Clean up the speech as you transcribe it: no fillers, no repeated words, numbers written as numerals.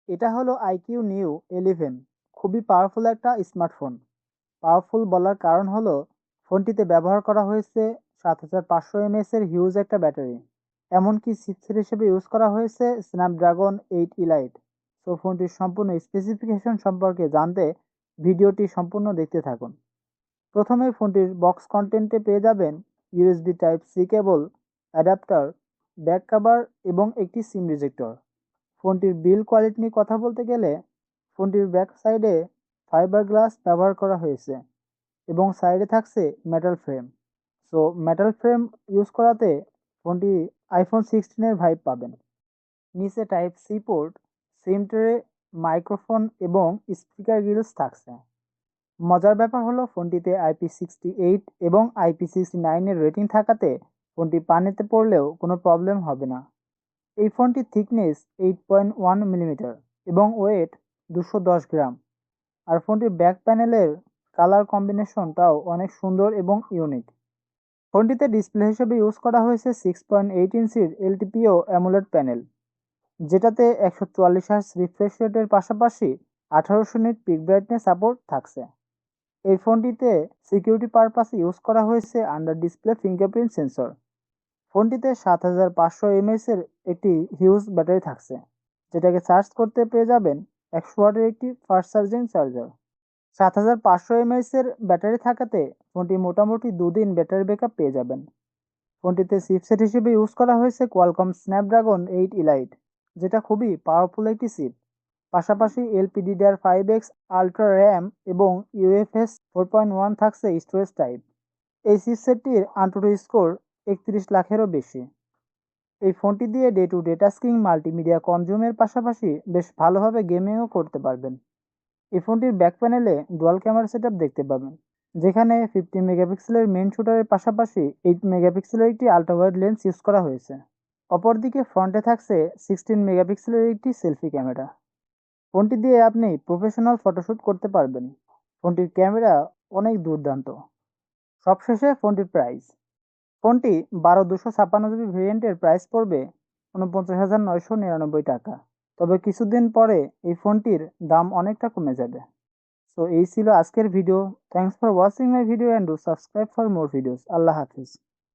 এটা হলো IQ new 11। খুবই পাওয়ারফুল একটা স্মার্টফোন। পাওয়ারফুল বলার কারণ হলো ফোনটিতে ব্যবহার করা হয়েছে 7500 mAh এর হিউজ একটা ব্যাটারি। এমনকি চিপসেট হিসেবে ইউজ করা হয়েছে স্ন্যাপড্রাগন 8 ইলাইট। সো ফোনটির সম্পূর্ণ স্পেসিফিকেশন সম্পর্কে জানতে ভিডিওটি সম্পূর্ণ দেখতে থাকুন। প্রথমে ফোনটির বক্স কন্টেন্টে পেয়ে যাবেন USB type C cable, adapter, back cover এবং একটি সিম রিজেক্টর। ফোনটির বিল্ড কোয়ালিটি নিয়ে কথা বলতে গেলে ফোনটির ব্যাক সাইডে ফাইবার গ্লাস ব্যবহার করা হয়েছে এবং সাইডে থাকছে metal frame. So metal frame use করাতে ফোনটি আইফোন 16-এর ভাইব পাবেন। নিচে type C port, sim tray, microphone এবং স্পিকার গ্রিলস থাকছে। মজার ব্যাপার হলো ফোনটিতে IP68 এবং IP69-এর রেটিং থাকাতে ফোনটি পানিতে পড়লেও কোনো প্রবলেম হবে না। এই ফোনটির থিকনেস 8.1 মিলিমিটার এবং ওয়েট 210 গ্রাম। আর ফোনটির ব্যাক প্যানেলের কালার কম্বিনেশনটাও অনেক সুন্দর এবং ইউনিক। ফোনটিতে ডিসপ্লে হিসেবে ইউজ করা হয়েছে 6.8 ইঞ্চির এলটিপিও অ্যামোলেড প্যানেল, যেটাতে 144 Hz রিফ্রেশ রেটের পাশাপাশি 1800 নিট পিক ব্রাইটনেস সাপোর্ট থাকছে। এই ফোনটিতে সিকিউরিটি পারপাসে ইউজ করা হয়েছে আন্ডার ডিসপ্লে ফিঙ্গারপ্রিন্ট সেন্সর। ফোনটিতে 7500 mAh এর একটি হিউজ ব্যাটারি থাকছে, যেটাকে চার্জ করতে পেয়ে যাবেন 100 ওয়াটের একটি ফাস্ট চার্জিং চার্জার। 7500 mAh এর ব্যাটারি থাকাতে ফোনটি মোটামুটি 2 দিন ব্যাটারি ব্যাকআপ পেয়ে যাবেন। ফোনটিতে চিপসেট হিসেবে ইউজ করা হয়েছে কোয়ালকম স্ন্যাপড্রাগন 8 ইলাইট, যেটা খুবই পাওয়ারফুল একটি চিপ। পাশাপাশি LPDDR5X আলট্রা র্যাম এবং UFS 4.1 থাকছে স্টোরেজ টাইপ। এই চিপসেটটির আন্তুটু স্কোর 31 লাখেরও বেশি। এই ফোনটি দিয়ে day to day tasking, multimedia কনজিউমের পাশাপাশি বেশ ভালোভাবে গেমিংও করতে পারবেন। এই ফোনটির ব্যাক প্যানেলে ডুয়াল ক্যামেরা সেটআপ দেখতে পাবেন, যেখানে 50 মেগাপিক্সেলের মেইন শুটারের পাশাপাশি 8 মেগাপিক্সেলের একটি আল্ট্রা ওয়াইড লেন্স ইউজ করা হয়েছে। অপরদিকে ফ্রন্টে থাকছে 16 মেগাপিক্সেলের একটি সেলফি ক্যামেরা। ফোনটি দিয়ে আপনি প্রফেশনাল ফটোশ্যুট করতে পারবেন। ফোনটির ক্যামেরা অনেক দুর্দান্ত। সবশেষে ফোনটির প্রাইস। ফোনটি 12256GB ভেরিয়েন্টের প্রাইস পড়বে 49,999 টাকা। তবে কিছুদিন পরে এই ফোনটির দাম অনেকটা কমে যাবে। সো এই ছিল আজকের video. Thanks for watching my video and do subscribe for more videos. Allah Hafiz.